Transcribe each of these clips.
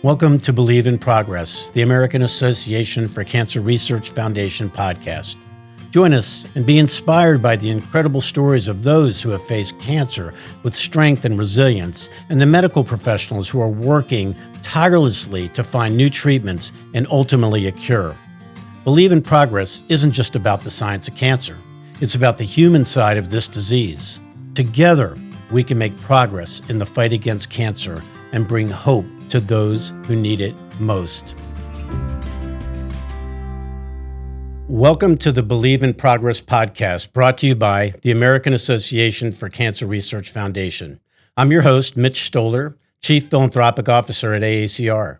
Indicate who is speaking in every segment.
Speaker 1: Welcome to Believe in Progress, the American Association for Cancer Research Foundation podcast. Join us and be inspired by the incredible stories of those who have faced cancer with strength and resilience, and the medical professionals who are working tirelessly to find new treatments and ultimately a cure. Believe in Progress isn't just about the science of cancer. It's about the human side of this disease. Together, we can make progress in the fight against cancer and bring hope to those who need it most. Welcome to the Believe in Progress podcast, brought to you by the American Association for Cancer Research Foundation. I'm your host, Mitch Stoller, Chief Philanthropic Officer at AACR.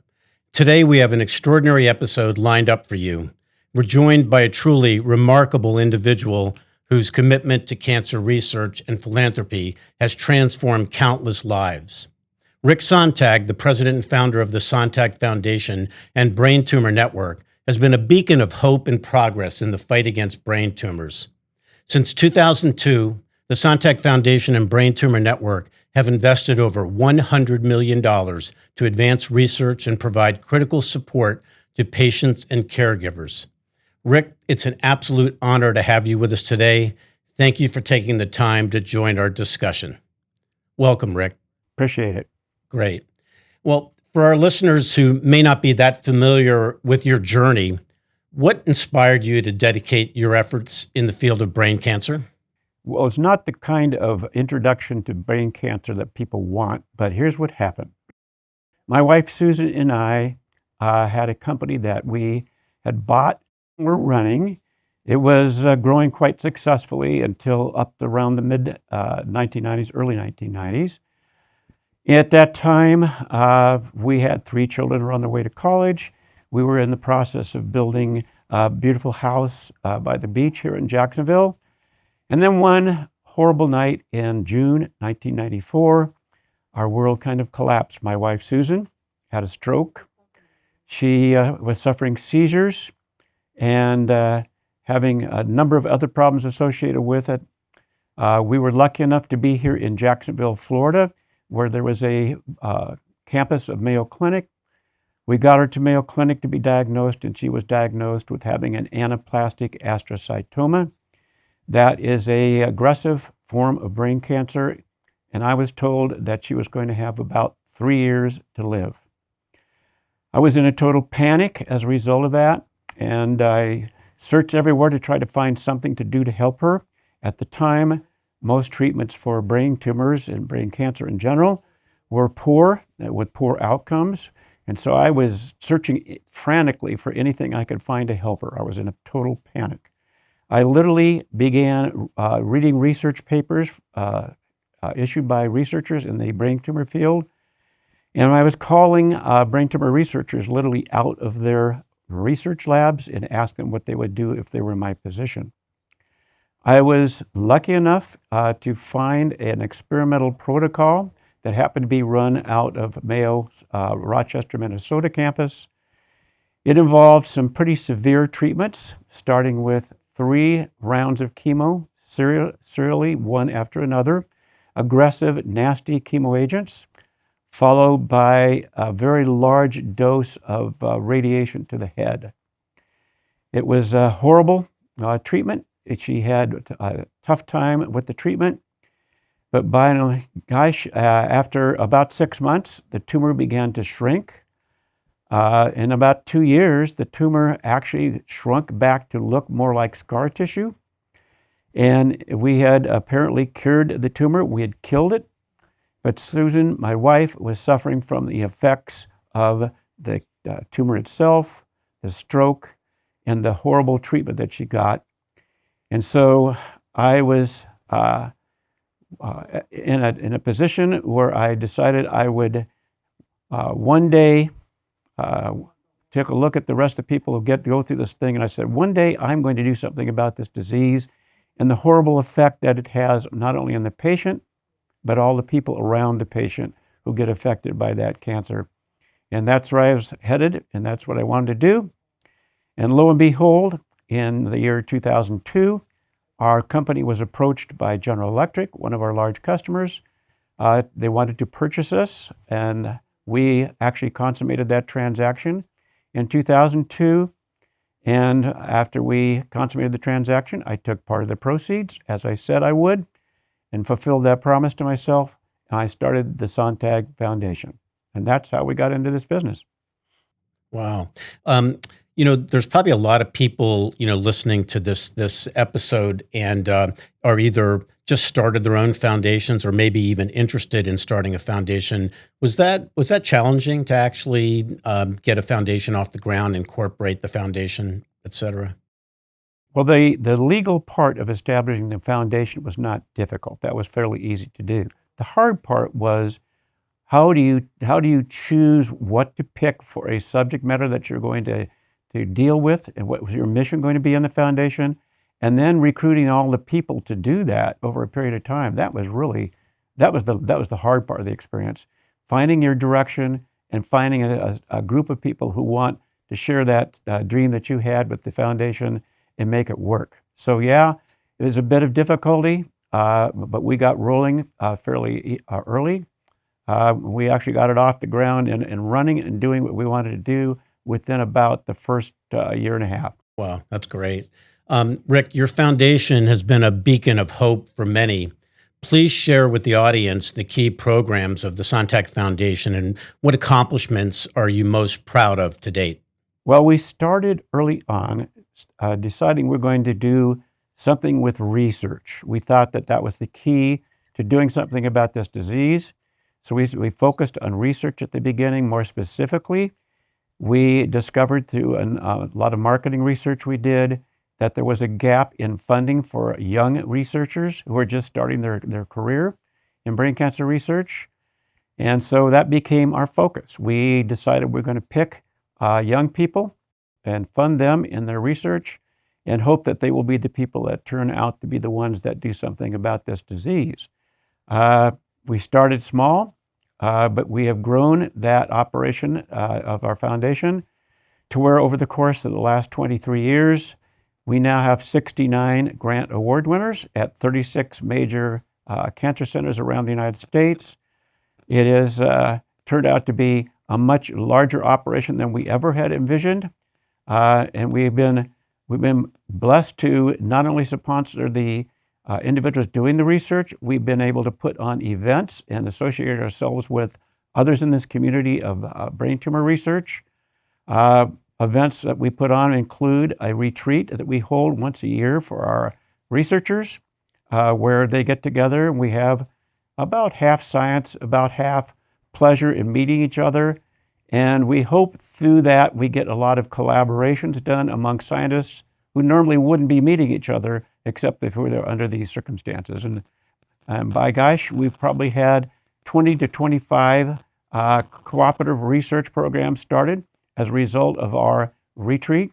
Speaker 1: Today, we have an extraordinary episode lined up for you. We're joined by a truly remarkable individual whose commitment to cancer research and philanthropy has transformed countless lives. Rick Sontag, the president and founder of the Sontag Foundation and Brain Tumor Network, has been a beacon of hope and progress in the fight against brain tumors. Since 2002, the Sontag Foundation and Brain Tumor Network have invested over $100 million to advance research and provide critical support to patients and caregivers. Rick, it's an absolute honor to have you with us today. Thank you for taking the time to join our discussion. Welcome, Rick.
Speaker 2: Appreciate it.
Speaker 1: Great. Well, for our listeners who may not be that familiar with your journey, what inspired you to dedicate your efforts in the field of brain cancer?
Speaker 2: Well, it's not the kind of introduction to brain cancer that people want, but here's what happened. My wife, Susan, and I had a company that we had bought. We're running. It was growing quite successfully until up around the mid-1990s, early 1990s. At that time, we had 3 children who were on their way to college. We were in the process of building a beautiful house by the beach here in Jacksonville. And then one horrible night in June 1994, our world kind of collapsed. My wife, Susan, had a stroke. She was suffering seizures and having a number of other problems associated with it. We were lucky enough to be here in Jacksonville, Florida, where there was a campus of Mayo Clinic. We got her to Mayo Clinic to be diagnosed, and she was diagnosed with having an anaplastic astrocytoma. That is an aggressive form of brain cancer, and I was told that she was going to have about 3 years to live. I was in a total panic as a result of that, and I searched everywhere to try to find something to do to help her. At the time, most treatments for brain tumors and brain cancer in general were poor, with poor outcomes. And so I was searching frantically for anything I could find to help her. I was in a total panic. I literally began reading research papers issued by researchers in the brain tumor field. And I was calling brain tumor researchers literally out of their research labs and asked them what they would do if they were in my position. I was lucky enough to find an experimental protocol that happened to be run out of Mayo's Rochester, Minnesota campus. It involved some pretty severe treatments, starting with 3 rounds of chemo, serially, one after another, aggressive, nasty chemo agents, followed by a very large dose of radiation to the head. It was a horrible treatment. She had a tough time with the treatment, but after about 6 months, the tumor began to shrink. In about 2 years, the tumor actually shrunk back to look more like scar tissue, and we had apparently cured the tumor. We had killed it, but Susan, my wife, was suffering from the effects of the tumor itself, the stroke, and the horrible treatment that she got. And so I was in a position where I decided I would one day take a look at the rest of the people who go through this thing. And I said, one day I'm going to do something about this disease and the horrible effect that it has not only on the patient, but all the people around the patient who get affected by that cancer. And that's where I was headed, and that's what I wanted to do. And lo and behold, in the year 2002, our company was approached by General Electric, one of our large customers. They wanted to purchase us, and We actually consummated that transaction in 2002. And after we consummated the transaction, I took part of the proceeds, as I said I would, and fulfilled that promise to myself. And I started the Sontag Foundation. And that's how we got into this business.
Speaker 1: Wow. There's probably a lot of people, listening to this episode and are either just started their own foundations or maybe even interested in starting a foundation. Was that challenging to actually get a foundation off the ground, incorporate the foundation, et cetera?
Speaker 2: Well, the legal part of establishing the foundation was not difficult. That was fairly easy to do. The hard part was how do you choose what to pick for a subject matter that you're going to deal with, and what was your mission going to be in the foundation, and then recruiting all the people to do that over a period of time. That was the hard part of the experience. Finding your direction and finding a group of people who want to share that dream that you had with the foundation and make it work. So yeah, it was a bit of difficulty, but we got rolling fairly early. We actually got it off the ground and running and doing what we wanted to do within about the first year and a half.
Speaker 1: Wow, that's great. Rick, your foundation has been a beacon of hope for many. Please share with the audience the key programs of the Sontag Foundation and what accomplishments are you most proud of to date?
Speaker 2: Well, we started early on deciding we're going to do something with research. We thought that was the key to doing something about this disease. So we focused on research at the beginning. More specifically, we discovered through a lot of marketing research we did that there was a gap in funding for young researchers who are just starting their career in brain cancer research. And so that became our focus. We decided we're going to pick young people and fund them in their research and hope that they will be the people that turn out to be the ones that do something about this disease. We started small, but we have grown that operation of our foundation to where over the course of the last 23 years, we now have 69 grant award winners at 36 major cancer centers around the United States. It has turned out to be a much larger operation than we ever had envisioned. And we've been blessed to not only sponsor the individuals doing the research, we've been able to put on events and associate ourselves with others in this community of brain tumor research. Events that we put on include a retreat that we hold once a year for our researchers, where they get together and we have about half science, about half pleasure in meeting each other. And we hope through that we get a lot of collaborations done among scientists who normally wouldn't be meeting each other except if we were under these circumstances. And by gosh, we've probably had 20 to 25 cooperative research programs started as a result of our retreat.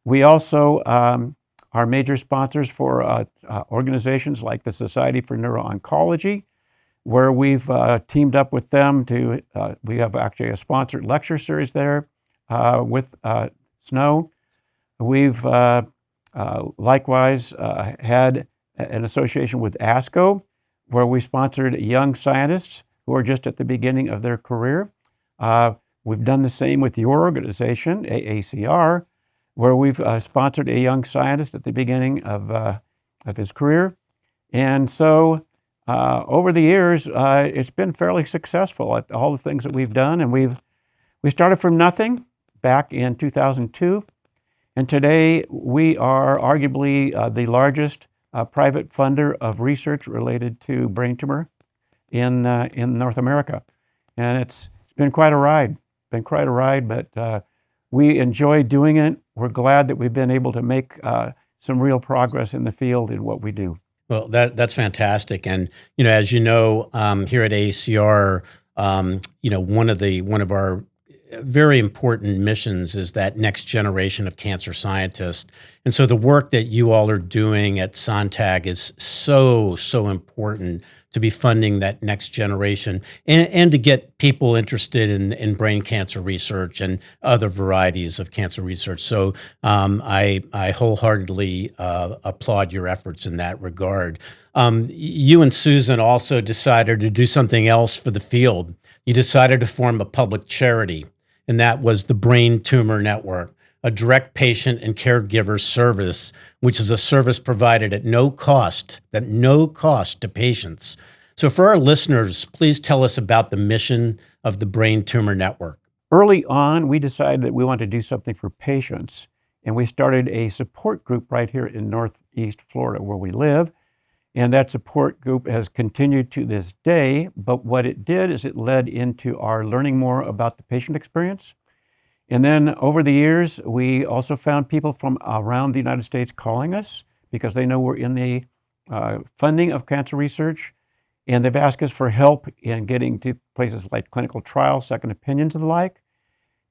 Speaker 2: We also are major sponsors for organizations like the Society for Neuro-Oncology, where we've teamed up with them to, we have actually a sponsored lecture series there with Snow. We've likewise had an association with ASCO, where we sponsored young scientists who are just at the beginning of their career. We've done the same with your organization, AACR, where we've sponsored a young scientist at the beginning of his career. And so over the years, it's been fairly successful at all the things that we've done. And we started from nothing back in 2002. And today we are arguably the largest private funder of research related to brain tumor in North America. And it's been quite a ride. But we enjoy doing it. We're glad that we've been able to make some real progress in the field in what we do.
Speaker 1: Well, that's fantastic. And, as you know, here at AACR, one of our very important missions is that next generation of cancer scientists. And so the work that you all are doing at Sontag is so important to be funding that next generation and to get people interested in brain cancer research and other varieties of cancer research. So I wholeheartedly applaud your efforts in that regard. You and Susan also decided to do something else for the field. you decided to form a public charity, and that was the Brain Tumor Network, a direct patient and caregiver service, which is a service provided at no cost to patients. So for our listeners, please tell us about the mission of the Brain Tumor Network.
Speaker 2: Early on, we decided that we wanted to do something for patients, and we started a support group right here in Northeast Florida where we live. And that support group has continued to this day, but what it did is it led into our learning more about the patient experience. And then over the years, we also found people from around the United States calling us because they know we're in the funding of cancer research, and they've asked us for help in getting to places like clinical trials, second opinions, and the like.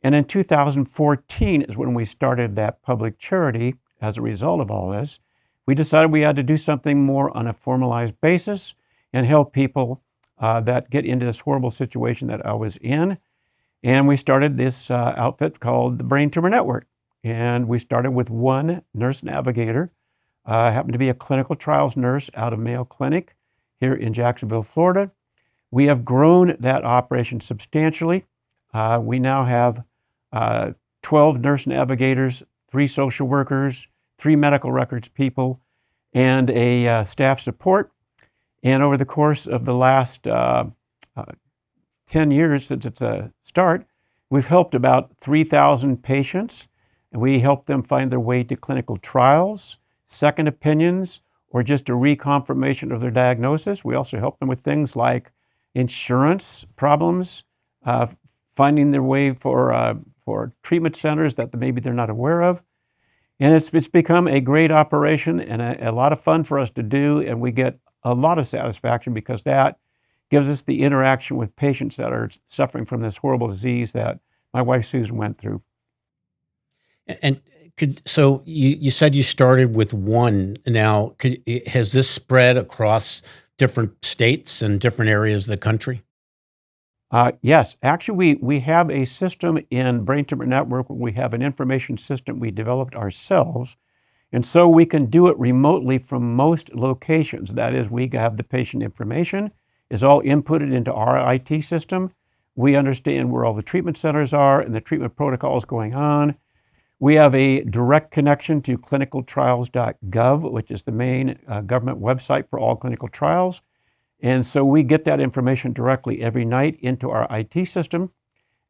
Speaker 2: And in 2014 is when we started that public charity as a result of all this. We decided we had to do something more on a formalized basis and help people that get into this horrible situation that I was in. And we started this outfit called the Brain Tumor Network. And we started with one nurse navigator, happened to be a clinical trials nurse out of Mayo Clinic here in Jacksonville, Florida. We have grown that operation substantially. We now have 12 nurse navigators, 3 social workers, 3 medical records people, and a staff support. And over the course of the last 10 years since its start, we've helped about 3,000 patients, and we help them find their way to clinical trials, second opinions, or just a reconfirmation of their diagnosis. We also help them with things like insurance problems, finding their way for treatment centers that maybe they're not aware of. And it's become a great operation and a lot of fun for us to do, and we get a lot of satisfaction because that gives us the interaction with patients that are suffering from this horrible disease that my wife Susan went through.
Speaker 1: And so you said you started with one. Now, has this spread across different states and different areas of the country?
Speaker 2: Yes, actually, we have a system in Brain Tumor Network where we have an information system we developed ourselves. And so we can do it remotely from most locations. That is, we have the patient information is all inputted into our IT system. We understand where all the treatment centers are and the treatment protocols going on. We have a direct connection to clinicaltrials.gov, which is the main government website for all clinical trials. And so we get that information directly every night into our IT system.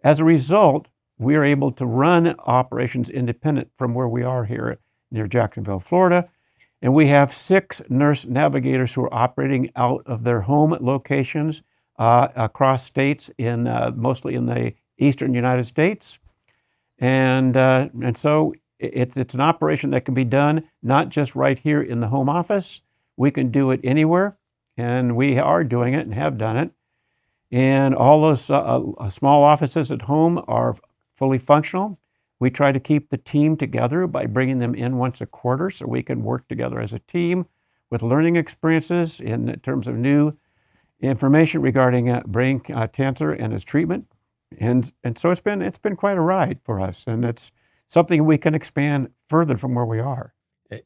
Speaker 2: As a result, we are able to run operations independent from where we are here near Jacksonville, Florida. And we have 6 nurse navigators who are operating out of their home locations across states, mostly in the eastern United States. And so it's an operation that can be done not just right here in the home office. We can do it anywhere. And we are doing it and have done it. And all those small offices at home are fully functional. We try to keep the team together by bringing them in once a quarter so we can work together as a team with learning experiences in terms of new information regarding brain cancer and its treatment. And so it's been quite a ride for us, and it's something we can expand further from where we are.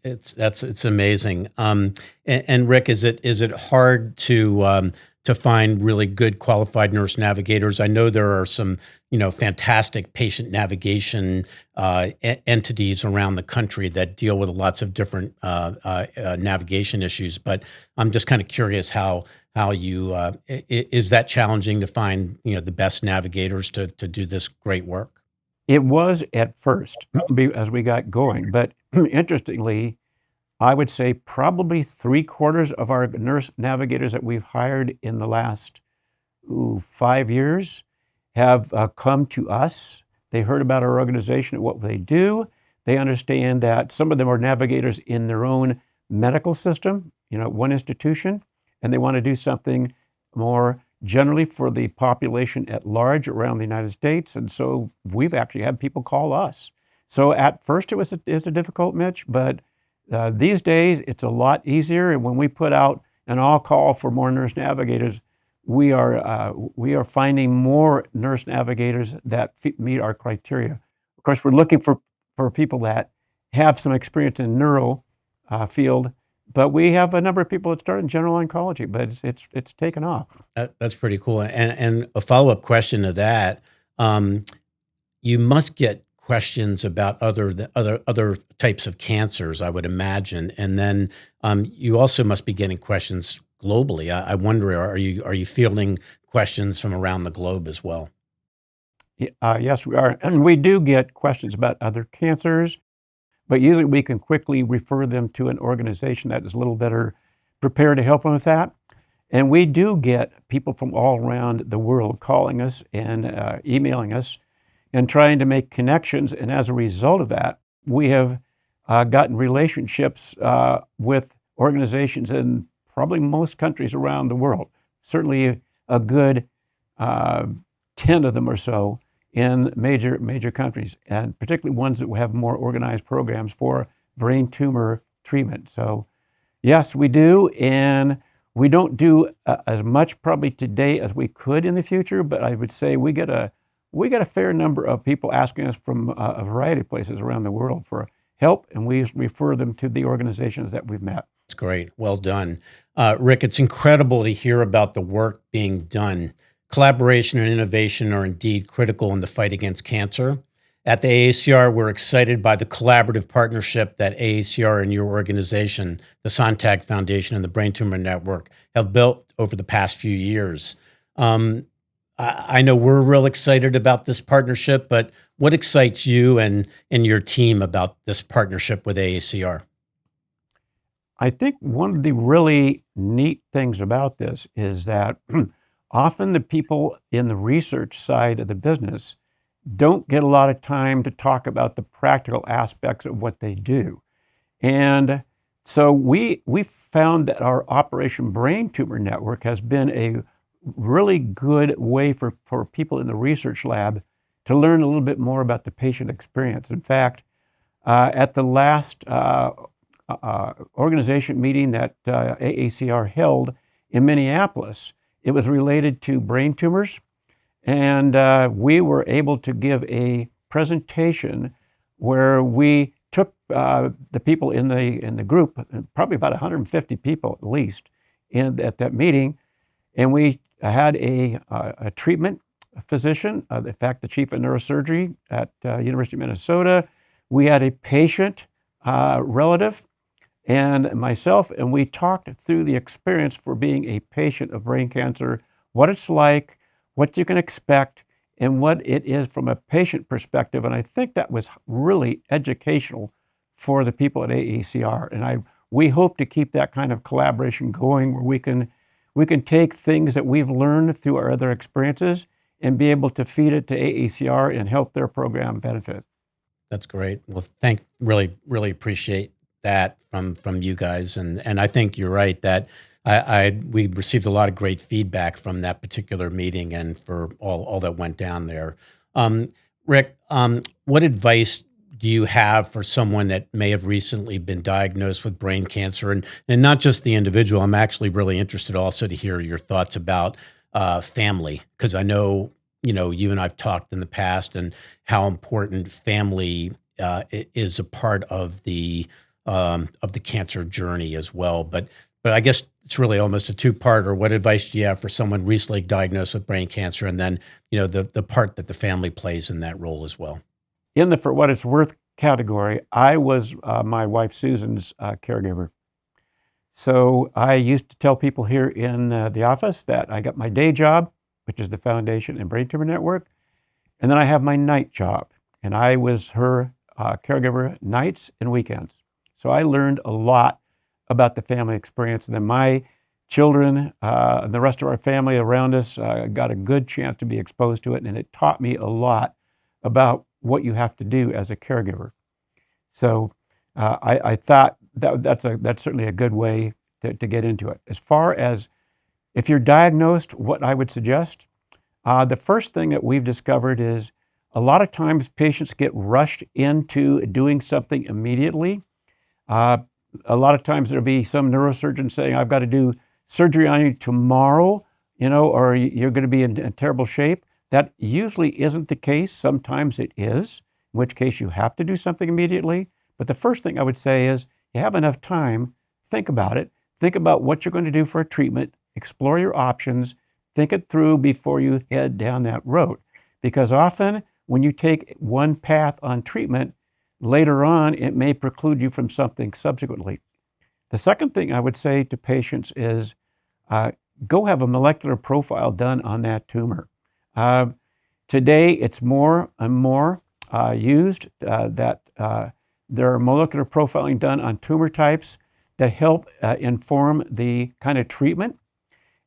Speaker 1: It's amazing. And Rick, is it hard to find really good qualified nurse navigators? I know there are some fantastic patient navigation entities around the country that deal with lots of different navigation issues. But I'm just kind of curious how you is that challenging to find the best navigators to do this great work?
Speaker 2: It was at first as we got going, but interestingly, I would say probably 3/4 of our nurse navigators that we've hired in the last 5 years have come to us. They heard about our organization and what they do. They understand that some of them are navigators in their own medical system, one institution, and they want to do something more generally for the population at large around the United States. And so we've actually had people call us. So at first it was a difficult, Mitch, but these days it's a lot easier. And when we put out an all call for more nurse navigators, we are finding more nurse navigators that meet our criteria. Of course, we're looking for people that have some experience in neuro field but we have a number of people that start in general oncology, but it's taken off.
Speaker 1: That's pretty cool. And a follow-up question to that, um, you must get questions about other types of cancers, I would imagine, and then you also must be getting questions globally. I wonder, are you fielding questions from around the globe as well?
Speaker 2: Yes, we are, and we do get questions about other cancers, but usually we can quickly refer them to an organization that is a little better prepared to help them with that. And we do get people from all around the world calling us and emailing us and trying to make connections. And as a result of that, we have gotten relationships with organizations in probably most countries around the world. Certainly a good 10 of them or so in major countries, and particularly ones that have more organized programs for brain tumor treatment. So yes, we do, and we don't do as much probably today as we could in the future, but I would say we get a fair number of people asking us from a variety of places around the world for help, and we refer them to the organizations that we've met.
Speaker 1: That's great. Well done. Rick, it's incredible to hear about the work being done. Collaboration and innovation are indeed critical in the fight against cancer. At the AACR, we're excited by the collaborative partnership that AACR and your organization, the Sontag Foundation and the Brain Tumor Network, have built over the past few years. I know we're real excited about this partnership, but what excites you and your team about this partnership with AACR?
Speaker 2: I think one of the really neat things about this is that often the people in the research side of the business don't get a lot of time to talk about the practical aspects of what they do. And so we found that our Operation Brain Tumor Network has been a really good way for people in the research lab to learn a little bit more about the patient experience. In fact, at the last organization meeting that AACR held in Minneapolis, it was related to brain tumors, and we were able to give a presentation where we took the people in the group, probably about 150 people at least, at that meeting, and we had a treatment physician, in fact, the chief of neurosurgery at University of Minnesota. We had a patient relative and myself, and we talked through the experience for being a patient of brain cancer, what it's like, what you can expect, and what it is from a patient perspective. And I think that was really educational for the people at AACR. And we hope to keep that kind of collaboration going where we can take things that we've learned through our other experiences and be able to feed it to AACR and help their program benefit.
Speaker 1: That's great. Well, really appreciate that from you guys, and I think you're right that we received a lot of great feedback from that particular meeting and for all that went down there. Rick, what advice do you have for someone that may have recently been diagnosed with brain cancer, and not just the individual? I'm actually really interested also to hear your thoughts about family, because I know you and I've talked in the past and how important family is a part of the cancer journey as well. But I guess it's really almost a two-parter. What advice do you have for someone recently diagnosed with brain cancer, and then the part that the family plays in that role as well?
Speaker 2: In the for what it's worth category, I was my wife Susan's caregiver. So I used to tell people here in the office that I got my day job, which is the Foundation and Brain Tumor Network, and then I have my night job, and I was her caregiver nights and weekends. So I learned a lot about the family experience, and then my children and the rest of our family around us got a good chance to be exposed to it, and it taught me a lot about what you have to do as a caregiver. So I thought that's certainly a good way to get into it. As far as if you're diagnosed, what I would suggest, the first thing that we've discovered is a lot of times patients get rushed into doing something immediately. A lot of times there'll be some neurosurgeon saying, I've got to do surgery on you tomorrow, or you're going to be in terrible shape. That usually isn't the case. Sometimes it is, in which case you have to do something immediately. But the first thing I would say is you have enough time think about it. Think about what you're going to do for a treatment. Explore your options. Think it through before you head down that road. Because often when you take one path on treatment, later on it may preclude you from something subsequently. The second thing I would say to patients is go have a molecular profile done on that tumor. Today, it's more and more used that there are molecular profiling done on tumor types that help inform the kind of treatment.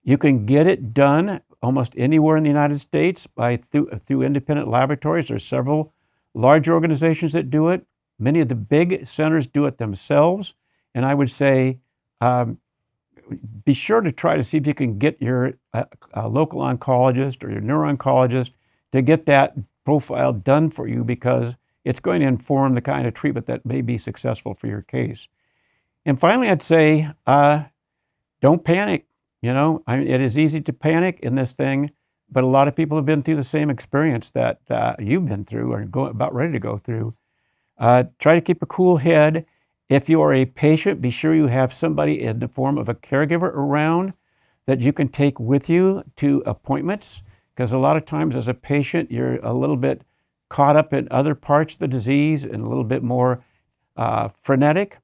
Speaker 2: You can get it done almost anywhere in the United States through independent laboratories. There's several large organizations that do it. Many of the big centers do it themselves. And I would say, be sure to try to see if you can get your local oncologist or your neuro-oncologist to get that profile done for you, because it's going to inform the kind of treatment that may be successful for your case. And finally, I'd say, don't panic. It is easy to panic in this thing, but a lot of people have been through the same experience that you've been through or about ready to go through. Try to keep a cool head. If you are a patient, be sure you have somebody in the form of a caregiver around that you can take with you to appointments, because a lot of times as a patient, you're a little bit caught up in other parts of the disease and a little bit more frenetic.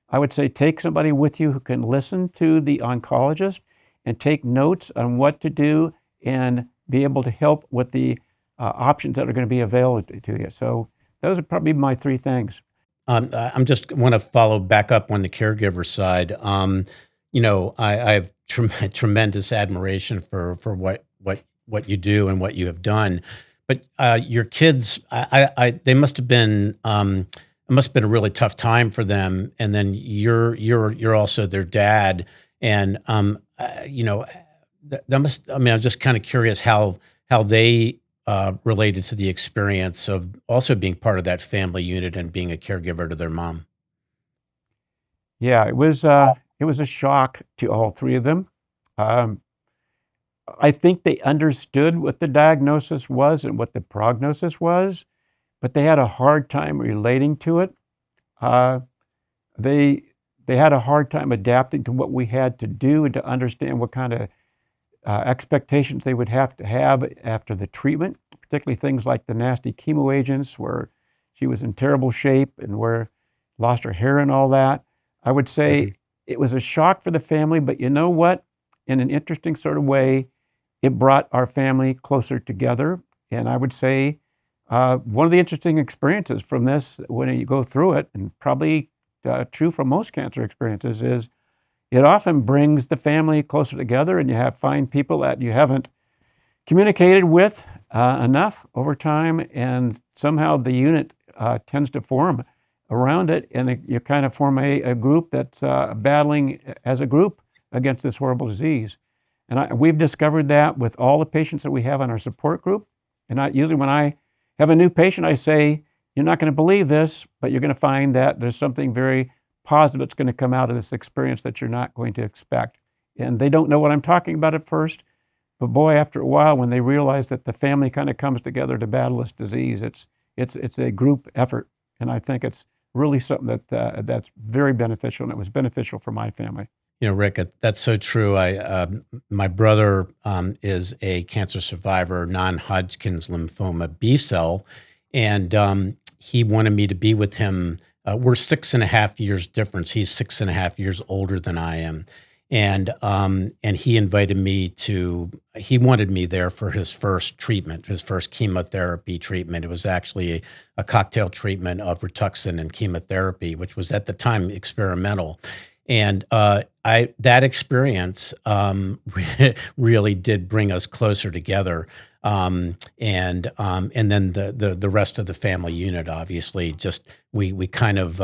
Speaker 2: I would say take somebody with you who can listen to the oncologist and take notes on what to do and be able to help with the options that are going to be available to you. So those are probably my three things.
Speaker 1: I'm just want to follow back up on the caregiver side. I have tremendous admiration for what you do and what you have done. But your kids, they must have been. It must have been a really tough time for them. And then you're also their dad, and that must. I mean, I'm just kind of curious how they related to the experience of also being part of that family unit and being a caregiver to their mom.
Speaker 2: Yeah, it was a shock to all three of them. I think they understood what the diagnosis was and what the prognosis was, but they had a hard time relating to it. They had a hard time adapting to what we had to do and to understand what kind of expectations they would have to have after the treatment, particularly things like the nasty chemo agents where she was in terrible shape and where lost her hair and all that. I would say it was a shock for the family, but you know what? In an interesting sort of way, it brought our family closer together. And I would say one of the interesting experiences from this, when you go through it, and probably true for most cancer experiences, is it often brings the family closer together, and you find people that you haven't communicated with enough over time, and somehow the unit tends to form around it, and you kind of form a group that's battling as a group against this horrible disease. And we've discovered that with all the patients that we have on our support group. And usually when I have a new patient, I say, you're not going to believe this, but you're going to find that there's something very positive that's going to come out of this experience that you're not going to expect. And they don't know what I'm talking about at first, but boy, after a while, when they realize that the family kind of comes together to battle this disease, it's a group effort. And I think it's really something that's very beneficial, and it was beneficial for my family.
Speaker 1: Rick, that's so true. My brother is a cancer survivor, non-Hodgkin's lymphoma B cell, and he wanted me to be with him. We're 6.5 years difference. He's 6.5 years older than I am, and he invited me to. He wanted me there for his first treatment, his first chemotherapy treatment. It was actually a cocktail treatment of Rituxan and chemotherapy, which was at the time experimental. And that experience really did bring us closer together, and then the rest of the family unit, obviously, just we kind of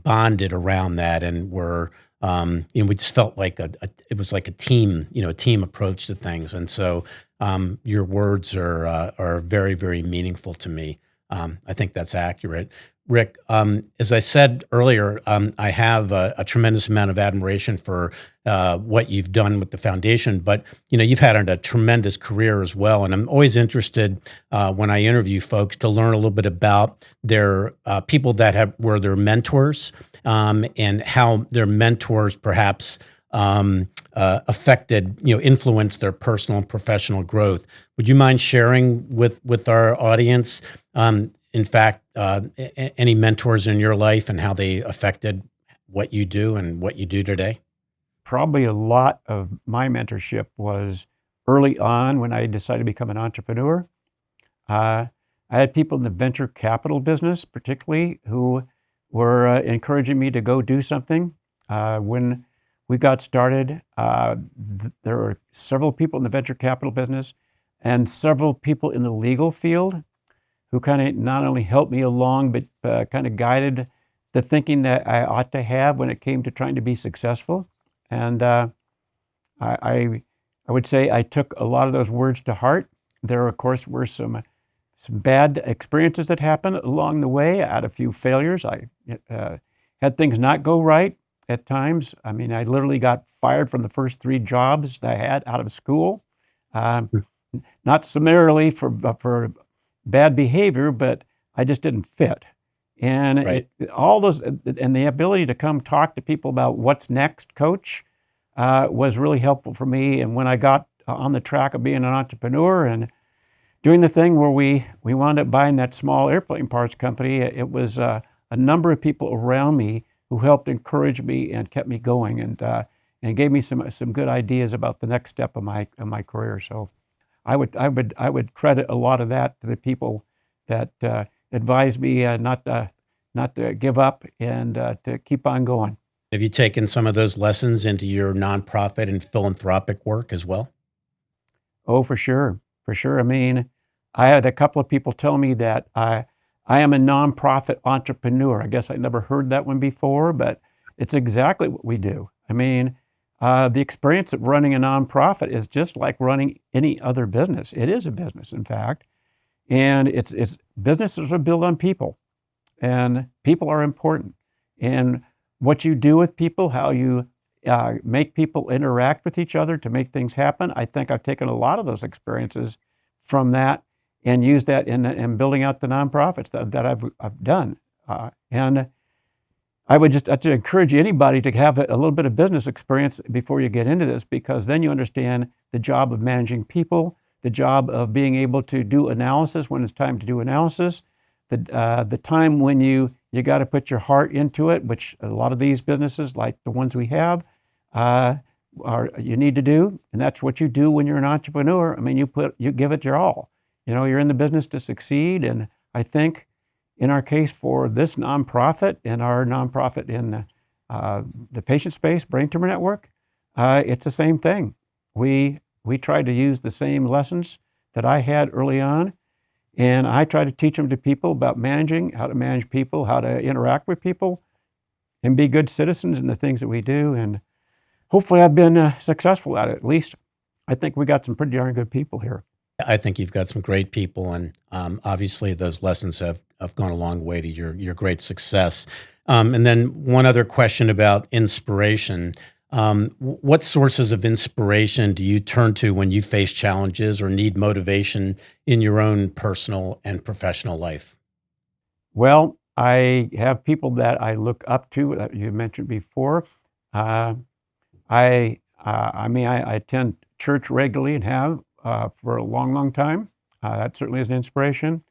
Speaker 1: bonded around that, and we just felt like it was like a team, a team approach to things, and so your words are very, very meaningful to me. I think that's accurate. Rick, as I said earlier, I have a tremendous amount of admiration for what you've done with the foundation. But you've had a tremendous career as well, and I'm always interested when I interview folks to learn a little bit about their people that were their mentors, and how their mentors perhaps affected, influenced their personal and professional growth. Would you mind sharing with our audience? In fact, any mentors in your life and how they affected what you do and what you do today?
Speaker 2: Probably a lot of my mentorship was early on when I decided to become an entrepreneur. I had people in the venture capital business, particularly, who were encouraging me to go do something. When we got started, there were several people in the venture capital business and several people in the legal field who kind of not only helped me along, but kind of guided the thinking that I ought to have when it came to trying to be successful. And I would say I took a lot of those words to heart. There, of course, were some bad experiences that happened along the way. I had a few failures. I had things not go right at times. I mean, I literally got fired from the first 3 jobs that I had out of school. Not summarily for bad behavior, but I just didn't fit. And
Speaker 1: Right.
Speaker 2: all those, and the ability to come talk to people about what's next, coach, was really helpful for me. And when I got on the track of being an entrepreneur and doing the thing where we wound up buying that small airplane parts company, it was a number of people around me who helped encourage me and kept me going, and gave me some good ideas about the next step of my career. So I would credit a lot of that to the people that advised me not to give up and to keep on going.
Speaker 1: Have you taken some of those lessons into your nonprofit and philanthropic work as well?
Speaker 2: Oh, for sure, for sure. I mean, I had a couple of people tell me that I am a nonprofit entrepreneur. I guess I never heard that one before, but it's exactly what we do. I mean, the experience of running a nonprofit is just like running any other business. It is a business, in fact, and it's businesses are built on people, and people are important. And what you do with people, how you make people interact with each other to make things happen. I think I've taken a lot of those experiences from that and used that in building out the nonprofits that I've done. And I would just to encourage anybody to have a little bit of business experience before you get into this, because then you understand the job of managing people, the job of being able to do analysis when it's time to do analysis, the time when you got to put your heart into it, which a lot of these businesses, like the ones we have, you need to do, and that's what you do when you're an entrepreneur. I mean, you give it your all. You're in the business to succeed, and I think in our case for this nonprofit and our nonprofit in the patient space, Brain Tumor Network, it's the same thing. We try to use the same lessons that I had early on, and I try to teach them to people about managing, how to manage people, how to interact with people, and be good citizens in the things that we do. And hopefully I've been successful at it. At least I think we got some pretty darn good people here.
Speaker 1: I think you've got some great people, and obviously those lessons have gone a long way to your great success. And then one other question about inspiration. What sources of inspiration do you turn to when you face challenges or need motivation in your own personal and professional life?
Speaker 2: Well, I have people that I look up to that you mentioned before. Uh, I attend church regularly and have for a long, long time. That certainly is an inspiration.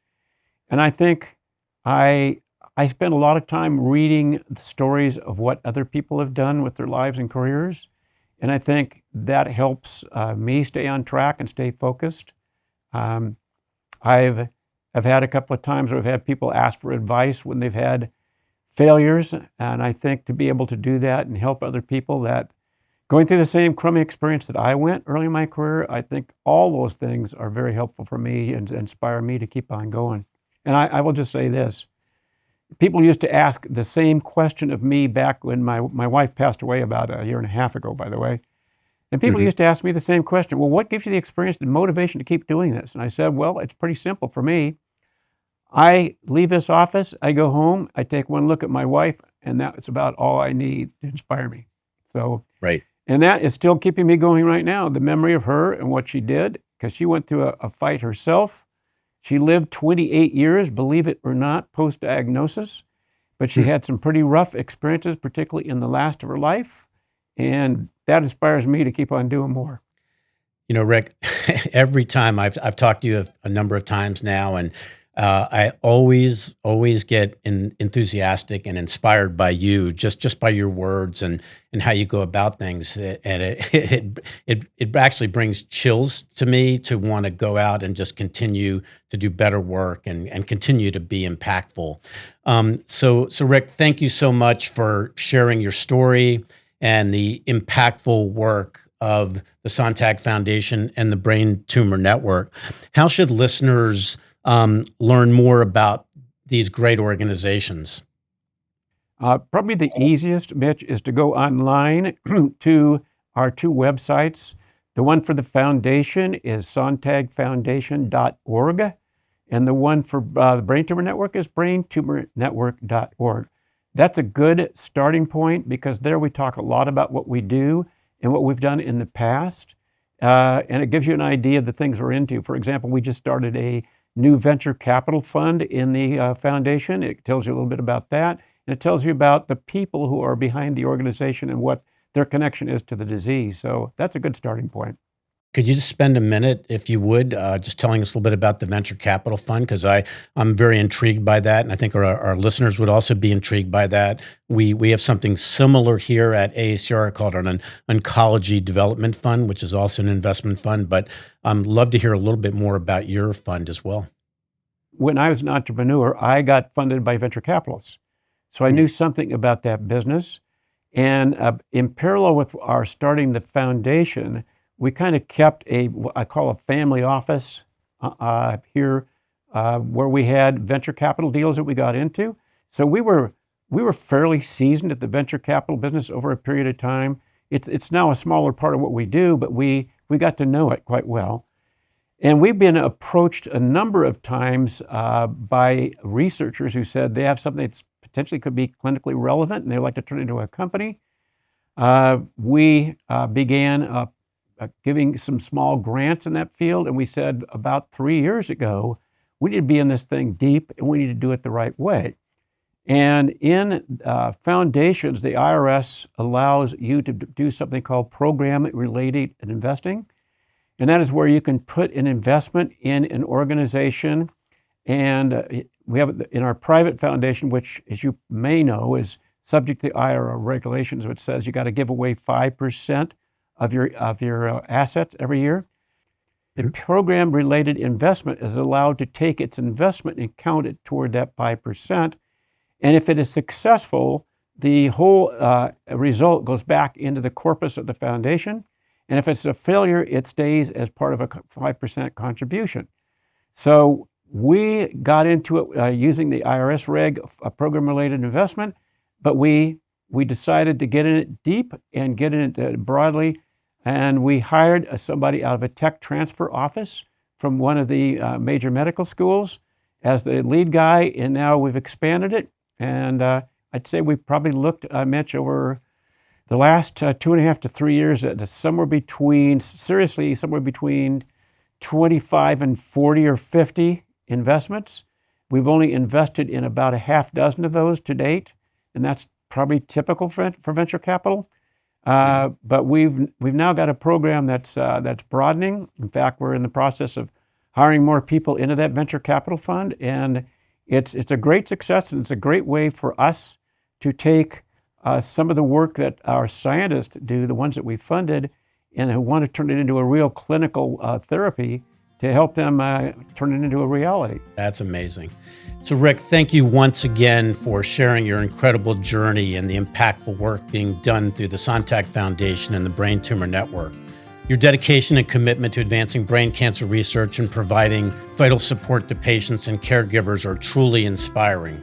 Speaker 2: And I think I spend a lot of time reading the stories of what other people have done with their lives and careers. And I think that helps me stay on track and stay focused. Um, I've had a couple of times where I've had people ask for advice when they've had failures. And I think to be able to do that and help other people that going through the same crummy experience that I went early in my career, I think all those things are very helpful for me and inspire me to keep on going. And I will just say this. People used to ask the same question of me back when my wife passed away about a year and a half ago, by the way. And people used to ask me the same question. Well, what gives you the experience and motivation to keep doing this? And I said, well, it's pretty simple for me. I leave this office, I go home, I take one look at my wife, and that's about all I need to inspire me. So,
Speaker 1: Right.
Speaker 2: and that is still keeping me going right now. The memory of her and what she did, because she went through a fight herself. She lived 28 years, believe it or not, post-diagnosis, but she had some pretty rough experiences, particularly in the last of her life. And that inspires me to keep on doing more.
Speaker 1: You know, Rick, every time I've talked to you a number of times now, and I always get enthusiastic and inspired by you, just by your words and how you go about things, and it actually brings chills to me to want to go out and just continue to do better work and continue to be impactful. So Rick, thank you so much for sharing your story and the impactful work of the Sontag Foundation and the Brain Tumor Network. How should listeners learn more about these great organizations?
Speaker 2: Probably the easiest, Mitch, is to go online to our two websites. The one for the foundation is sontagfoundation.org, and the one for the Brain Tumor Network is braintumornetwork.org. That's a good starting point because there we talk a lot about what we do and what we've done in the past, and it gives you an idea of the things we're into. For example, we just started a new venture capital fund in the foundation. It tells you a little bit about that, and it tells you about the people who are behind the organization and what their connection is to the disease. So that's a good starting point.
Speaker 1: Could you just spend a minute, if you would, just telling us a little bit about the venture capital fund? Because I'm very intrigued by that, and I think our listeners would also be intrigued by that. We have something similar here at AACR called an oncology development fund, which is also an investment fund. But I'd love to hear a little bit more about your fund as well.
Speaker 2: When I was an entrepreneur, I got funded by venture capitalists, so I knew something about that business. And in parallel with our starting the foundation, we kind of kept what I call a family office here, where we had venture capital deals that we got into. So we were fairly seasoned at the venture capital business over a period of time. It's now a smaller part of what we do, but we got to know it quite well. And we've been approached a number of times by researchers who said they have something that potentially could be clinically relevant and they'd like to turn it into a company. We began giving some small grants in that field, and we said about 3 years ago, we need to be in this thing deep, and we need to do it the right way. And in foundations, the IRS allows you to do something called program-related investing, and that is where you can put an investment in an organization, and we have it in our private foundation, which, as you may know, is subject to the IRS regulations, which says you got to give away 5% of your assets every year. The program-related investment is allowed to take its investment and count it toward that 5%. And if it is successful, the whole result goes back into the corpus of the foundation. And if it's a failure, it stays as part of a 5% contribution. So we got into it using the IRS reg, a program-related investment, but we decided to get in it deep and get in it broadly. And we hired somebody out of a tech transfer office from one of the major medical schools as the lead guy, and now we've expanded it. And I'd say we probably looked, Mitch, over the last 2.5 to 3 years at somewhere between 25 and 40 or 50 investments. We've only invested in about a half dozen of those to date, and that's probably typical for venture capital. But we've now got a program that's broadening. In fact, we're in the process of hiring more people into that venture capital fund, and it's a great success, and it's a great way for us to take some of the work that our scientists do, the ones that we funded, and who want to turn it into a real clinical therapy to help them turn it into a reality.
Speaker 1: That's amazing. So Rick, thank you once again for sharing your incredible journey and the impactful work being done through the Sontag Foundation and the Brain Tumor Network. Your dedication and commitment to advancing brain cancer research and providing vital support to patients and caregivers are truly inspiring.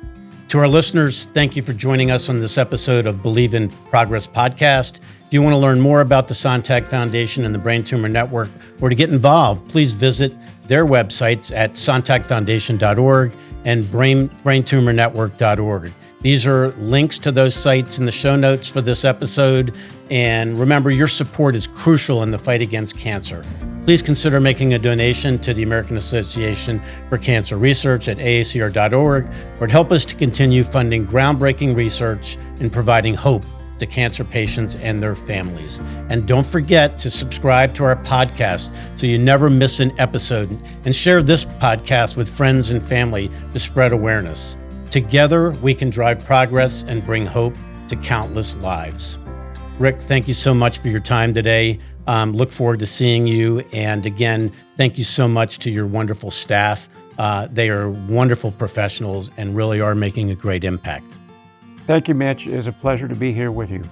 Speaker 1: To our listeners, thank you for joining us on this episode of Believe in Progress podcast. If you want to learn more about the Sontag Foundation and the Brain Tumor Network or to get involved, please visit their websites at sontagfoundation.org and braintumornetwork.org. These are links to those sites in the show notes for this episode. And remember, your support is crucial in the fight against cancer. Please consider making a donation to the American Association for Cancer Research at aacr.org, or to help us to continue funding groundbreaking research and providing hope to cancer patients and their families. And don't forget to subscribe to our podcast so you never miss an episode, and share this podcast with friends and family to spread awareness. Together, we can drive progress and bring hope to countless lives. Rick, thank you so much for your time today. Look forward to seeing you. And again, thank you so much to your wonderful staff. They are wonderful professionals and really are making a great impact.
Speaker 2: Thank you, Mitch. It is a pleasure to be here with you.